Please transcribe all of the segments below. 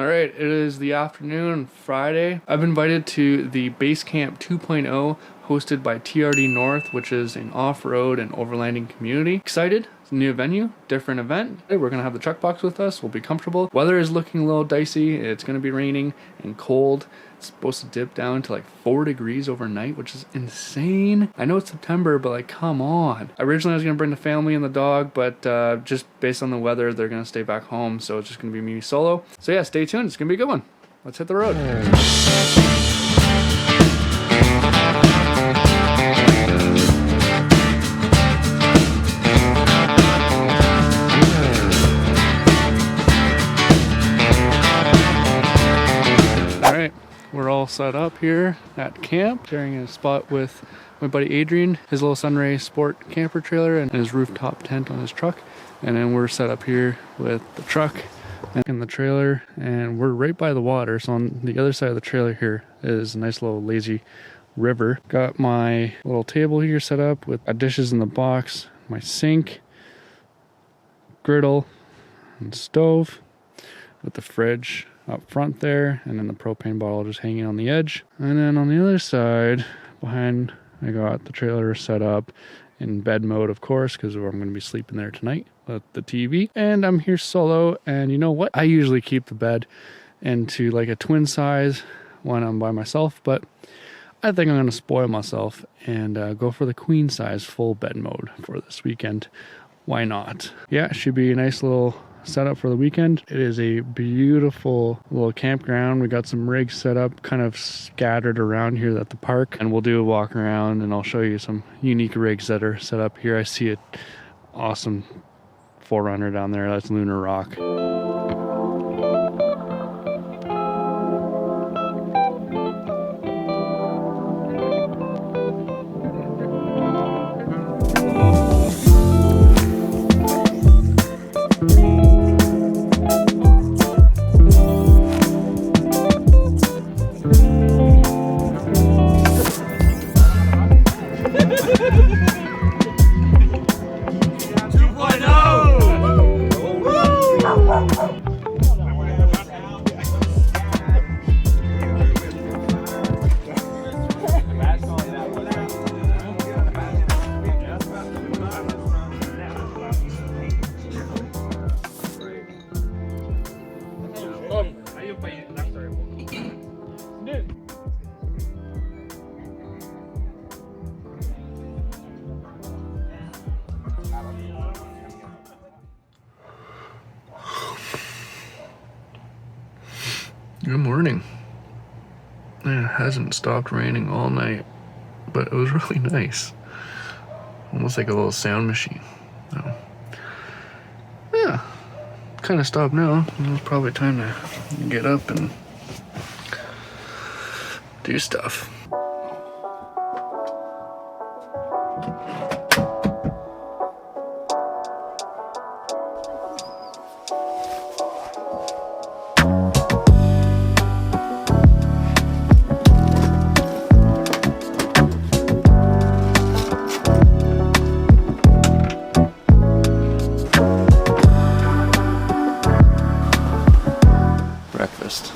Alright, it is the afternoon, Friday. I've been invited to the Basecamp 2.0 hosted by TRDNORTH, which is an off-road and overlanding community. Excited? It's a new venue, different event. We're gonna have the truck box with us, we'll be comfortable. Weather is looking a little dicey, it's gonna be raining and cold. It's supposed to dip down to like 4 degrees overnight, which is insane. I know it's September, but like, come on. Originally I was gonna bring the family and the dog, but just based on the weather, they're gonna stay back home, so it's just gonna be me solo. So yeah, stay tuned, it's gonna be a good one. Let's hit the road. We're all set up here at camp, sharing a spot with my buddy Adrian, his little Sunray Sport camper trailer and his rooftop tent on his truck. And then we're set up here with the truck and the trailer, and we're right by the water. So on the other side of the trailer here is a nice little lazy river. Got my little table here set up with dishes in the box, my sink, griddle, and stove with the fridge up front there, and then the propane bottle just hanging on the edge. And then on the other side behind, I got the trailer set up in bed mode, of course, because I'm going to be sleeping there tonight with the TV. And I'm here solo, and you know what? I usually keep the bed into like a twin size when I'm by myself, but I think I'm going to spoil myself and go for the queen size full bed mode for this weekend. Why not? Yeah, it should be a nice little setup for the weekend. It is a beautiful little campground. We got some rigs set up kind of scattered around here at the park, and we'll do a walk around and I'll show you some unique rigs that are set up here. I see an awesome 4Runner down there. That's Lunar Rock. Good morning. It hasn't stopped raining all night, but it was really nice. Almost like a little sound machine. So, yeah, kind of stopped now. It's probably time to get up and do stuff. Breakfast.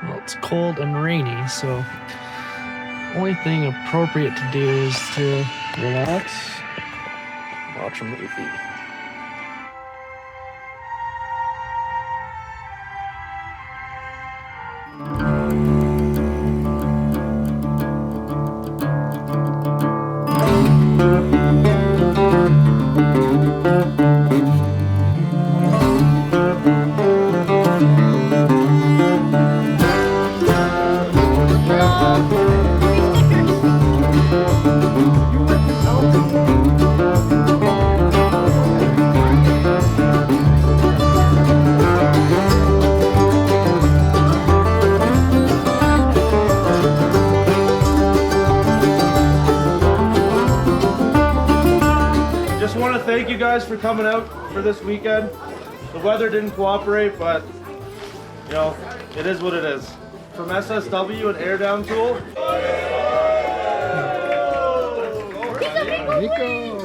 Well, it's cold and rainy, so only thing appropriate to do is to relax, watch a movie. for coming out for this weekend. The weather didn't cooperate, but you know, it is what it is. From SSW and Air Down Tool. Nico!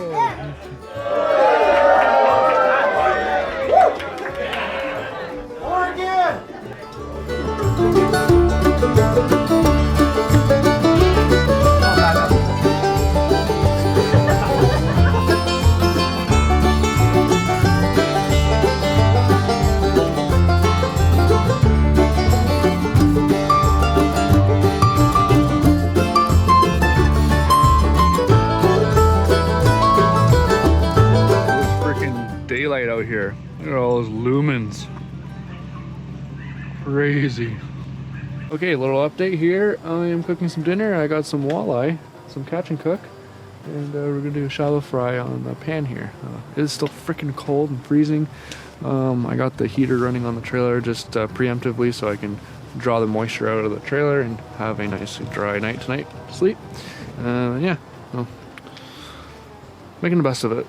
Daylight out here. Look at all those lumens. Crazy. Okay, a little update here. I am cooking some dinner. I got some walleye, some catch and cook, and we're gonna do a shallow fry on the pan here. It is still freaking cold and freezing. I got the heater running on the trailer just preemptively so I can draw the moisture out of the trailer and have a nice dry night tonight to sleep. Yeah, well, making the best of it.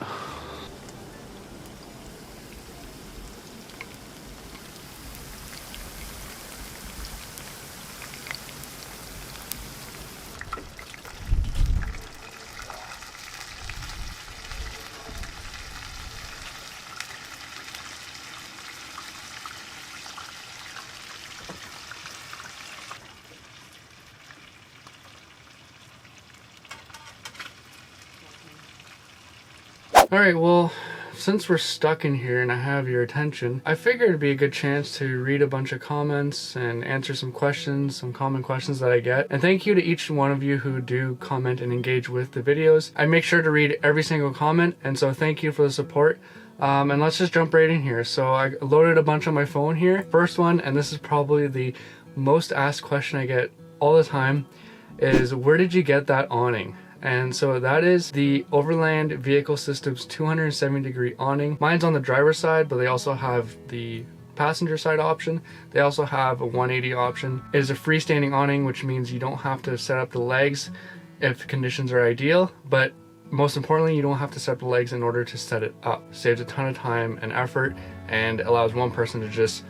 Alright, well, since we're stuck in here and I have your attention, I figured it'd be a good chance to read a bunch of comments and answer some questions, some common questions that I get. And thank you to each one of you who do comment and engage with the videos. I make sure to read every single comment, and so thank you for the support. And let's just jump right in here. So I loaded a bunch on my phone here. First one, and this is probably the most asked question I get all the time, is where did you get that awning? And so that is the Overland Vehicle Systems 270-degree awning. Mine's on the driver's side, but they also have the passenger side option. They also have a 180 option. It is a freestanding awning, which means you don't have to set up the legs if the conditions are ideal, but most importantly, you don't have to set up the legs in order to set it up. Saves a ton of time and effort and allows one person to just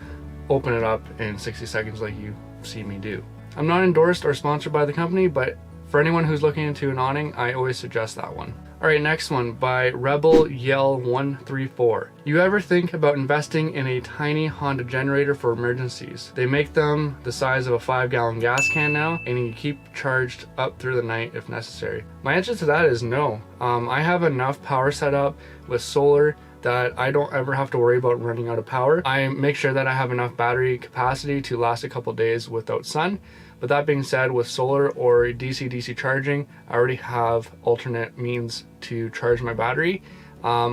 open it up in 60 seconds like you see me do. I'm not endorsed or sponsored by the company, but for anyone who's looking into an awning, I always suggest that one. Alright, next one by Rebel Yell 134. You ever think about investing in a tiny Honda generator for emergencies? They make them the size of a 5-gallon gas can now, and you keep charged up through the night if necessary. My answer to that is no. I have enough power set up with solar that I don't ever have to worry about running out of power. I make sure that I have enough battery capacity to last a couple days without sun. But that being said, with solar or DC-DC charging, I already have alternate means to charge my battery,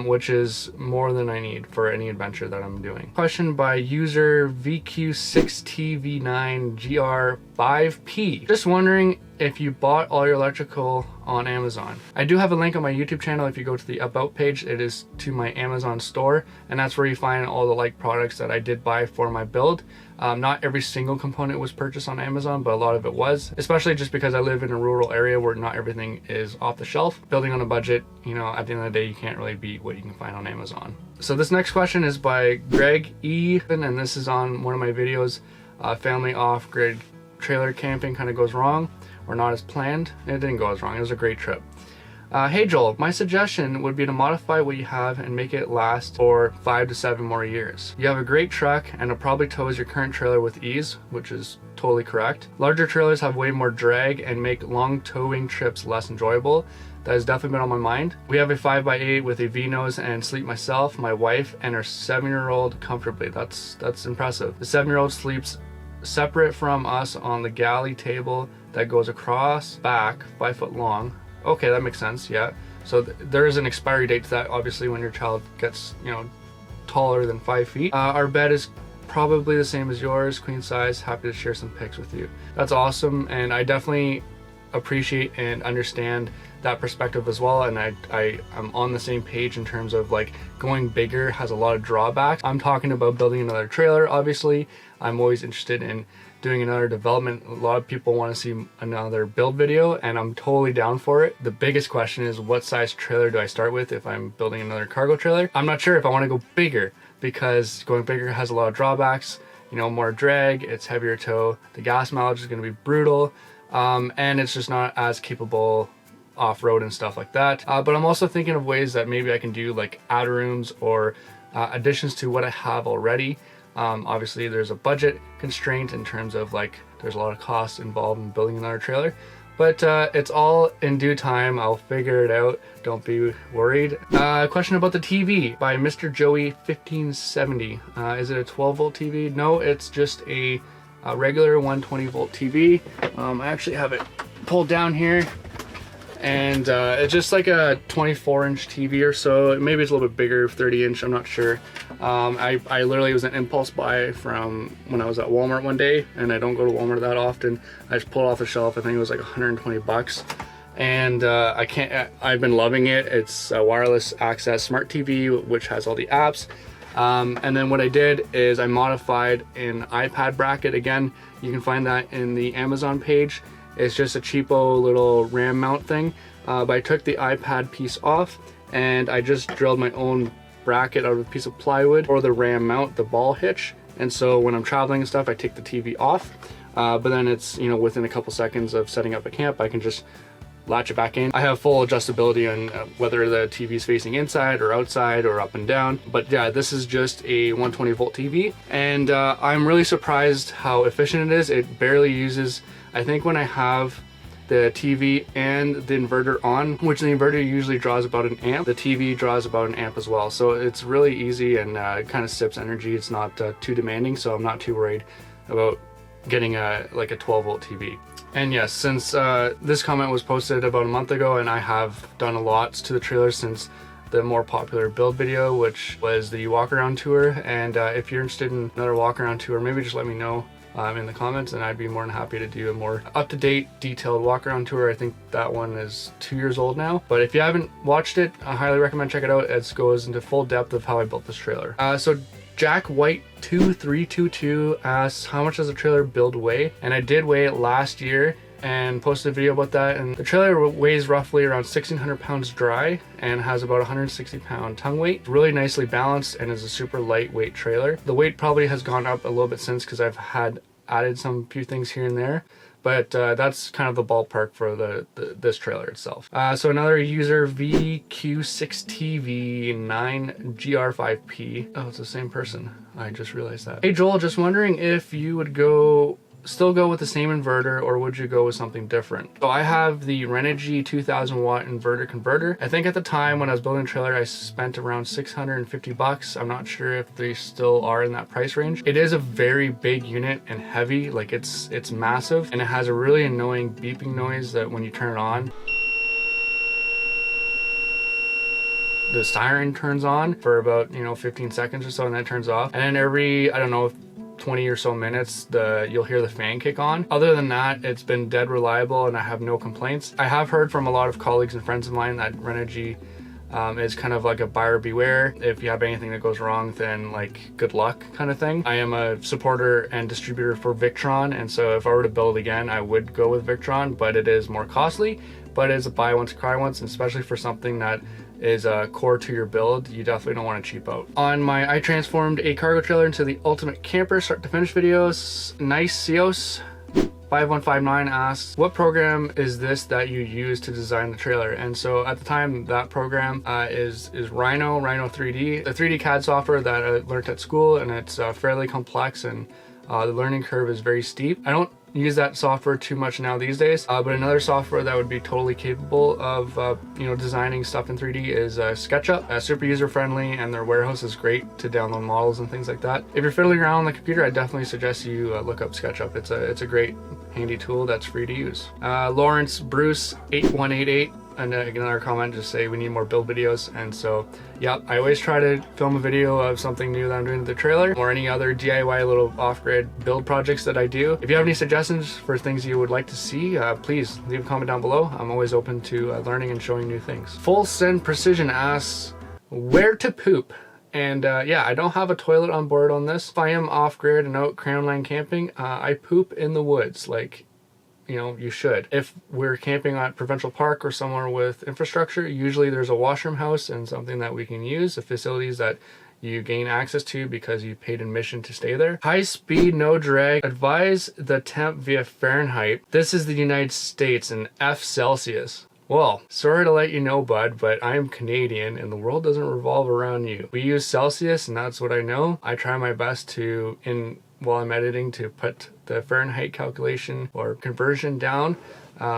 which is more than I need for any adventure that I'm doing. Question by user VQ6TV9GR5P. Just wondering if you bought all your electrical on Amazon. I do have a link on my YouTube channel. If you go to the About page, it is to my Amazon store, and that's where you find all the like products that I did buy for my build. Not every single component was purchased on Amazon, but a lot of it was, especially just because I live in a rural area where not everything is off the shelf. Building on a budget, you know, at the end of the day, you can't really beat what you can find on Amazon. So this next question is by Greg E, and this is on one of my videos, family off-grid trailer camping kind of goes wrong, or not as planned. It didn't go as wrong, it was a great trip. Hey Joel, my suggestion would be to modify what you have and make it last for 5 to 7 more years. You have a great truck and it probably tows your current trailer with ease, which is totally correct. Larger trailers have way more drag and make long towing trips less enjoyable. That has definitely been on my mind. We have a 5x8 with a V-nose and sleep myself, my wife, and our 7-year-old comfortably. That's impressive. The 7-year-old sleeps separate from us on the galley table that goes across back 5 foot long. Okay, that makes sense, yeah. So there is an expiry date to that, obviously, when your child gets, you know, taller than 5 feet. Our bed is probably the same as yours, queen size. Happy to share some pics with you. That's awesome, and I definitely appreciate and understand that perspective as well, and I'm on the same page in terms of like going bigger has a lot of drawbacks. I'm talking about building another trailer. Obviously, I'm always interested in doing another development. A lot of people want to see another build video, and I'm totally down for it. The biggest question is, what size trailer do I start with if I'm building another cargo trailer? I'm not sure if I want to go bigger, because going bigger has a lot of drawbacks. You know, more drag, it's heavier tow, the gas mileage is going to be brutal, and it's just not as capable off-road and stuff like that. But I'm also thinking of ways that maybe I can do like add rooms or additions to what I have already. Obviously there's a budget constraint in terms of like there's a lot of costs involved in building another trailer, but it's all in due time. I'll figure it out, don't be worried. Question about the TV by Mr. Joey 1570. Is it a 12 volt TV? No, it's just a regular 120 volt TV. I actually have it pulled down here, and it's just like a 24-inch TV or so. Maybe it's a little bit bigger, 30-inch, I'm not sure. I literally was an impulse buy from when I was at Walmart one day, and I don't go to Walmart that often. I just pulled it off the shelf. I think it was like 120 bucks. And I've been loving it. It's a wireless access smart TV, which has all the apps. And then what I did is I modified an iPad bracket. Again, you can find that in the Amazon page. It's just a cheapo little RAM mount thing. But I took the iPad piece off, and I just drilled my own bracket out of a piece of plywood for the RAM mount, the ball hitch. And so when I'm traveling and stuff, I take the TV off. But then it's, you know, within a couple seconds of setting up a camp, I can just latch it back in. I have full adjustability on whether the TV is facing inside or outside or up and down. But yeah, this is just a 120 volt TV, and I'm really surprised how efficient it is. It barely uses, I think when I have the TV and the inverter on, which the inverter usually draws about an amp, the TV draws about an amp as well. So it's really easy, and it kind of sips energy. It's not too demanding, so I'm not too worried about getting like a 12 volt TV. And yes, since this comment was posted about a month ago, and I have done a lot to the trailer since the more popular build video, which was the walk around tour. And if you're interested in another walk around tour, maybe just let me know in the comments, and I'd be more than happy to do a more up-to-date detailed walk around tour. I think that one is 2 years old now, but if you haven't watched it, I highly recommend check it out. It goes into full depth of how I built this trailer. So Jack White 2322 asks, how much does a trailer build weigh? And I did weigh it last year and posted a video about that, and the trailer weighs roughly around 1,600 pounds dry and has about 160 pound tongue weight. Really nicely balanced, and is a super lightweight trailer. The weight probably has gone up a little bit since, because I've added some few things here and there, but that's kind of the ballpark for this trailer itself. So another user, VQ6TV9GR5P. Oh, it's the same person. I just realized that. Hey Joel, just wondering if you would still go with the same inverter, or would you go with something different? So I have the Renogy 2000 watt inverter converter. I think at the time when I was building a trailer, I spent around 650 bucks. I'm not sure if they still are in that price range. It is a very big unit and heavy, like it's massive, and it has a really annoying beeping noise that when you turn it on, the siren turns on for about 15 seconds or so, and then it turns off. And then every, I don't know, 20 or so minutes, you'll hear the fan kick on. Other than that, it's been dead reliable, and I have no complaints. I have heard from a lot of colleagues and friends of mine that Renogy is kind of like a buyer beware. If you have anything that goes wrong, then like good luck kind of thing. I am a supporter and distributor for Victron, and so if I were to build again, I would go with Victron, but it is more costly. But it's a buy once, cry once, and especially for something that is core to your build, you definitely don't want to cheap out. On my I transformed a cargo trailer into the ultimate camper start to finish videos, Nice Cios 5159 asks, what program is this that you use to design the trailer? And so at the time, that program is Rhino 3D, the 3D CAD software that I learned at school, and it's fairly complex, and the learning curve is very steep. I don't use that software too much now these days, but another software that would be totally capable of designing stuff in 3D is SketchUp. Super user friendly, and their warehouse is great to download models and things like that. If you're fiddling around on the computer, I definitely suggest you look up SketchUp. It's a great handy tool that's free to use. Lawrence Bruce 8188 another comment just say we need more build videos. And so yeah, I always try to film a video of something new that I'm doing to the trailer or any other DIY little off-grid build projects that I do. If you have any suggestions for things you would like to see, please leave a comment down below. I'm always open to learning and showing new things. Full Send Precision asks where to poop. And yeah, I don't have a toilet on board on this. If I am off-grid and out Crown Land camping, I poop in the woods, like, you know, you should. If we're camping at Provincial Park or somewhere with infrastructure, usually there's a washroom house and something that we can use, the facilities that you gain access to because you paid admission to stay there. High speed, no drag. Advise the temp via Fahrenheit. This is the United States in F Celsius. Well, sorry to let you know, bud, but I am Canadian and the world doesn't revolve around you. We use Celsius and that's what I know. I try my best to, while I'm editing, to put the Fahrenheit calculation or conversion down.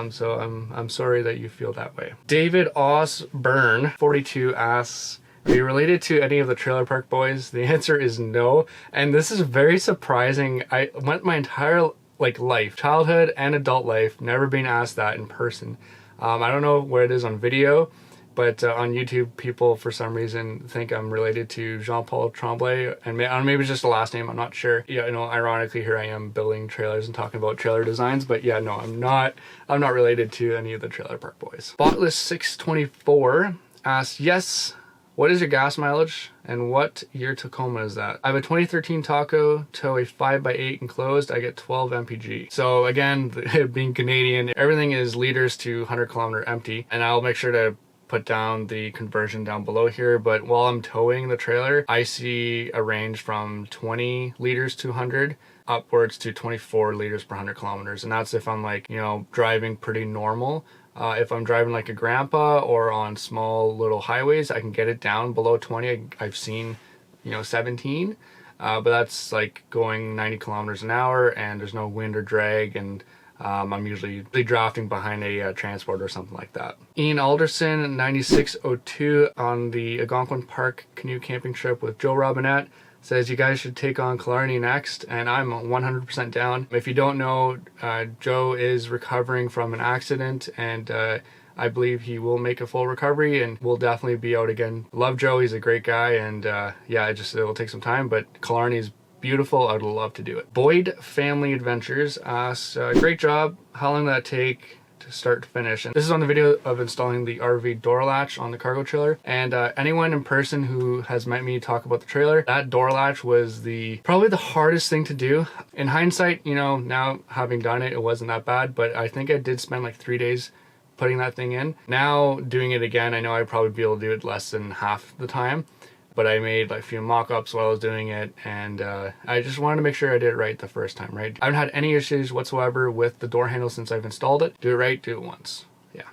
So I'm sorry that you feel that way. David Osborne 42 asks, are you related to any of the Trailer Park Boys? The answer is no. And this is very surprising. I went my entire life, childhood and adult life, never being asked that in person. I don't know where it is on video, but on YouTube, people for some reason think I'm related to Jean-Paul Tremblay, and maybe it's just the last name, I'm not sure. Yeah, you know, ironically here I am building trailers and talking about trailer designs, but yeah, no, I'm not related to any of the Trailer Park Boys. Spotless 624 asks, yes, what is your gas mileage and what year Tacoma is that? I have a 2013 Taco, tow a 5x8 enclosed, I get 12 mpg. So again, being Canadian, everything is liters to 100 kilometer empty, and I'll make sure to put down the conversion down below here. But while I'm towing the trailer, I see a range from 20 liters to 100 upwards to 24 liters per 100 kilometers. And that's if I'm like, you know, driving pretty normal. If I'm driving like a grandpa or on small little highways, I can get it down below 20. I've seen, you know, 17, but that's like going 90 kilometers an hour and there's no wind or drag, and I'm usually drafting behind a transport or something like that. Ian Alderson 9602 on the Algonquin Park canoe camping trip with Joe Robinette says you guys should take on Killarney next, and I'm 100% down. If you don't know, Joe is recovering from an accident, and I believe he will make a full recovery and will definitely be out again. Love Joe, he's a great guy, and yeah, it will take some time, but Killarney is beautiful. I'd love to do it. Boyd Family Adventures asks, great job. How long did that take to start to finish? And this is on the video of installing the RV door latch on the cargo trailer. And anyone in person who has met me talk about the trailer, that door latch was probably the hardest thing to do. In hindsight, you know, now having done it, it wasn't that bad, but I think I did spend like 3 days putting that thing in. Now doing it again, I know I'd probably be able to do it less than half the time, but I made like a few mock-ups while I was doing it, and I just wanted to make sure I did it right the first time, right? I haven't had any issues whatsoever with the door handle since I've installed it. Do it right, do it once. Yeah.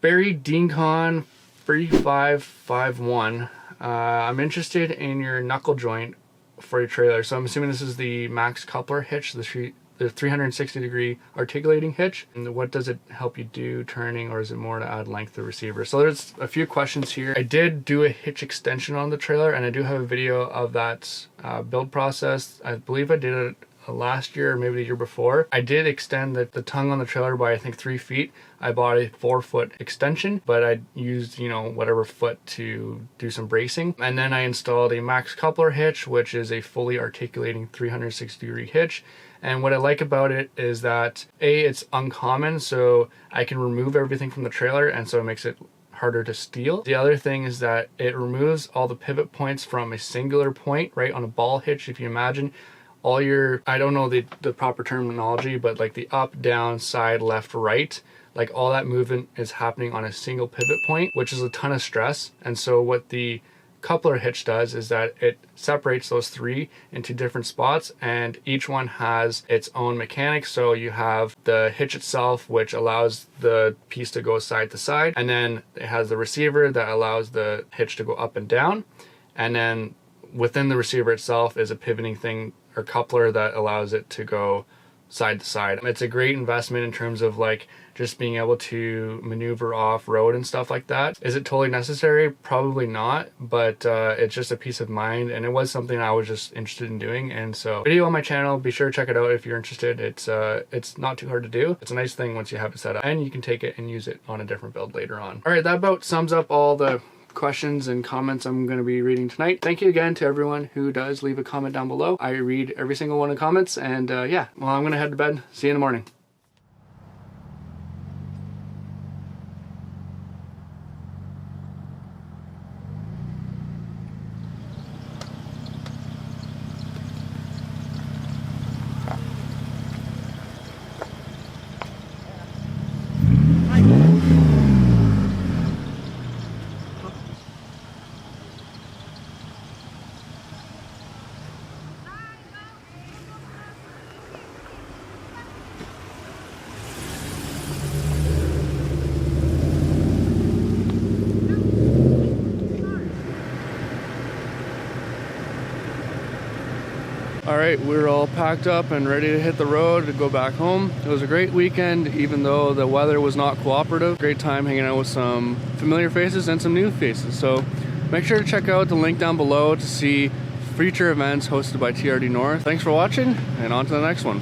Barry Deancon 3551. I'm interested in your knuckle joint for your trailer. So I'm assuming this is the max coupler hitch, the 360 degree articulating hitch. And what does it help you do turning, or is it more to add length to the receiver? So there's a few questions here. I did do a hitch extension on the trailer, and I do have a video of that build process. I believe I did it last year or maybe the year before. I did extend the tongue on the trailer by I think 3 feet. I bought a 4-foot extension, but I used, you know, whatever foot to do some bracing. And then I installed a max coupler hitch, which is a fully articulating 360 degree hitch. And what I like about it is that it's uncommon, so I can remove everything from the trailer, and so it makes it harder to steal. The other thing is that it removes all the pivot points from a singular point, right? On a ball hitch, if you imagine all your, I don't know the proper terminology, but like the up, down, side, left, right, like all that movement is happening on a single pivot point, which is a ton of stress. And so what the coupler hitch does is that it separates those three into different spots, and each one has its own mechanics. So you have the hitch itself, which allows the piece to go side to side, and then it has the receiver that allows the hitch to go up and down, and then within the receiver itself is a pivoting thing or coupler that allows it to go side to side. It's a great investment in terms of like just being able to maneuver off road and stuff like that. Is it totally necessary? Probably not, but it's just a peace of mind, and it was something I was just interested in doing. And so video on my channel, be sure to check it out if you're interested. It's not too hard to do. It's a nice thing once you have it set up, and you can take it and use it on a different build later on. All right, that about sums up all the questions and comments I'm going to be reading tonight. Thank you again to everyone who does leave a comment down below. I read every single one of the comments, and yeah, well, I'm going to head to bed. See you in the morning. All right, we're all packed up and ready to hit the road to go back home. It was a great weekend, even though the weather was not cooperative. Great time hanging out with some familiar faces and some new faces. So make sure to check out the link down below to see future events hosted by TRD North. Thanks for watching, and on to the next one.